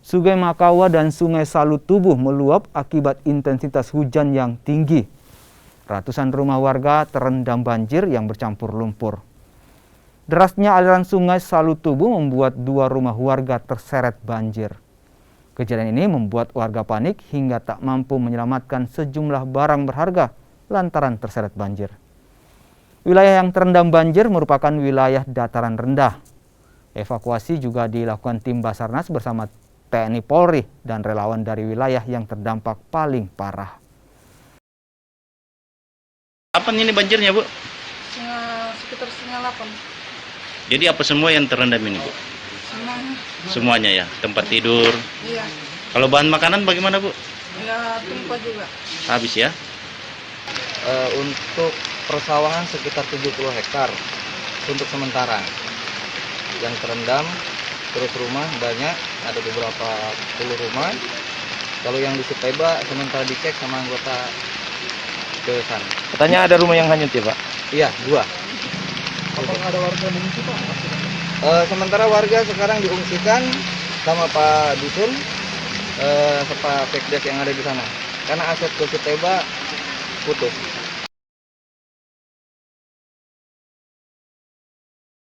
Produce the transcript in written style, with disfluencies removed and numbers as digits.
Sungai Makawa dan Sungai Salutubuh meluap akibat intensitas hujan yang tinggi. Ratusan rumah warga terendam banjir yang bercampur lumpur. Derasnya aliran Sungai Salutubuh membuat 2 rumah warga terseret banjir. Kejadian ini membuat warga panik hingga tak mampu menyelamatkan sejumlah barang berharga lantaran terseret banjir. Wilayah yang terendam banjir merupakan wilayah dataran rendah. Evakuasi juga dilakukan tim Basarnas bersama TNI Polri dan relawan dari wilayah yang terdampak paling parah. Apa ini banjirnya, Bu? Sekitar setengah 8. Jadi apa semua yang terendam ini, Bu? Semuanya. Semuanya ya, tempat tidur. Iya. Kalau bahan makanan bagaimana, Bu? Ya, tumpah juga. Habis ya? Untuk persawahan sekitar 70 hektar untuk sementara. Yang terendam, terus rumah banyak, ada beberapa puluh rumah. Kalau yang di Sipeba sementara dicek sama anggota ke sana. Katanya ada rumah yang hanyut ya, Pak? Iya, 2. Apakah ada warga mengungsi, Pak? Sementara warga sekarang diungsikan sama Pak Dusun, sama Pekdes yang ada di sana. Karena akses ke Sipeba putus.